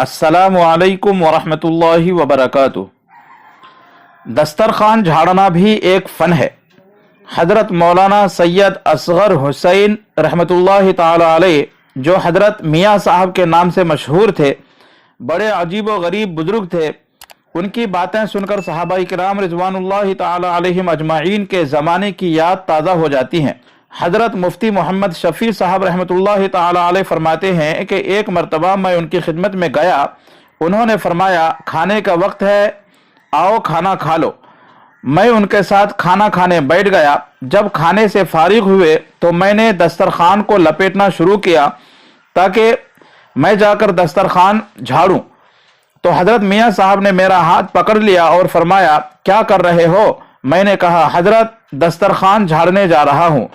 السلام علیکم ورحمۃ اللہ وبرکاتہ۔ دسترخوان جھاڑنا بھی ایک فن ہے۔ حضرت مولانا سید اصغر حسین رحمۃ اللہ تعالی علیہ، جو حضرت میاں صاحب کے نام سے مشہور تھے، بڑے عجیب و غریب بزرگ تھے۔ ان کی باتیں سن کر صحابہ کرام رضوان اللہ تعالی علیہم اجمعین کے زمانے کی یاد تازہ ہو جاتی ہیں۔ حضرت مفتی محمد شفیع صاحب رحمۃ اللہ تعالی علیہ فرماتے ہیں کہ ایک مرتبہ میں ان کی خدمت میں گیا، انہوں نے فرمایا کھانے کا وقت ہے، آؤ کھانا کھا لو۔ میں ان کے ساتھ کھانا کھانے بیٹھ گیا۔ جب کھانے سے فارغ ہوئے تو میں نے دسترخوان کو لپیٹنا شروع کیا تاکہ میں جا کر دسترخوان جھاڑوں، تو حضرت میاں صاحب نے میرا ہاتھ پکڑ لیا اور فرمایا کیا کر رہے ہو؟ میں نے کہا حضرت دسترخوان جھاڑنے جا رہا ہوں۔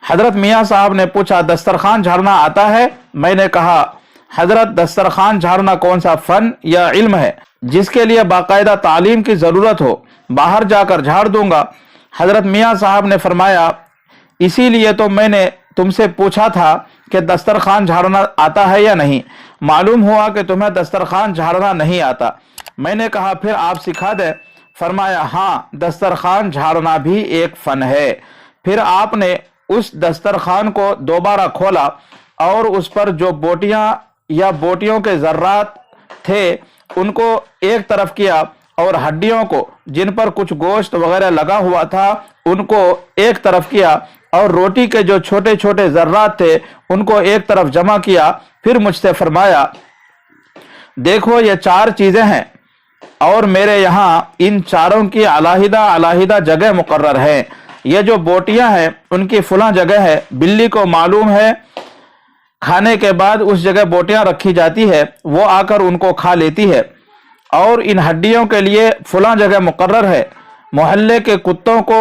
حضرت میاں صاحب نے پوچھا دسترخوان جھاڑنا آتا ہے؟ میں نے کہا حضرت دسترخوان جھاڑنا کون سا فن یا علم ہے جس کے لیے باقاعدہ تعلیم کی ضرورت ہو؟ باہر جا کر جھاڑ دوں گا۔ حضرت میاں صاحب نے فرمایا اسی لیے تو میں نے تم سے پوچھا تھا کہ دسترخوان جھاڑنا آتا ہے یا نہیں، معلوم ہوا کہ تمہیں دسترخوان جھاڑنا نہیں آتا۔ میں نے کہا پھر آپ سکھا دیں۔ فرمایا ہاں، دسترخوان جھاڑنا بھی ایک فن ہے۔ پھر آپ نے اس دسترخوان کو دوبارہ کھولا اور اس پر جو بوٹیاں یا بوٹیوں کے ذرات تھے ان کو ایک طرف کیا، اور ہڈیوں کو جن پر کچھ گوشت وغیرہ لگا ہوا تھا ان کو ایک طرف کیا، اور روٹی کے جو چھوٹے چھوٹے ذرات تھے ان کو ایک طرف جمع کیا۔ پھر مجھ سے فرمایا دیکھو یہ 4 چیزیں ہیں، اور میرے یہاں ان چاروں کی علیحدہ علیحدہ جگہ مقرر ہے۔ یہ جو بوٹیاں ہیں ان کی فلاں جگہ ہے، بلی کو معلوم ہے کھانے کے بعد اس جگہ بوٹیاں رکھی جاتی ہے، وہ آ کر ان کو کھا لیتی ہے۔ اور ان ہڈیوں کے لیے فلاں جگہ مقرر ہے، محلے کے کتوں کو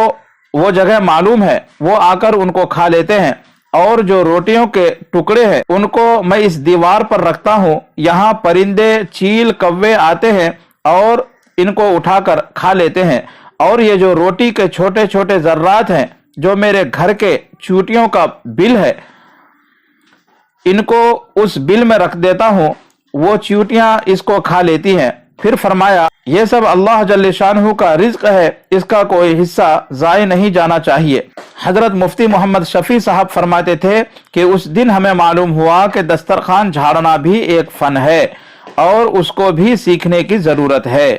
وہ جگہ معلوم ہے، وہ آ کر ان کو کھا لیتے ہیں۔ اور جو روٹیوں کے ٹکڑے ہیں ان کو میں اس دیوار پر رکھتا ہوں، یہاں پرندے چیل کوے آتے ہیں اور ان کو اٹھا کر کھا لیتے ہیں۔ اور یہ جو روٹی کے چھوٹے چھوٹے ذرات ہیں جو میرے گھر کے چیونٹیوں کا بل ہے، ان کو اس بل میں رکھ دیتا ہوں، وہ چیونٹیاں اس کو کھا لیتی ہیں۔ پھر فرمایا یہ سب اللہ جل شانہ کا رزق ہے، اس کا کوئی حصہ ضائع نہیں جانا چاہیے۔ حضرت مفتی محمد شفیع صاحب فرماتے تھے کہ اس دن ہمیں معلوم ہوا کہ دسترخوان جھاڑنا بھی ایک فن ہے اور اس کو بھی سیکھنے کی ضرورت ہے۔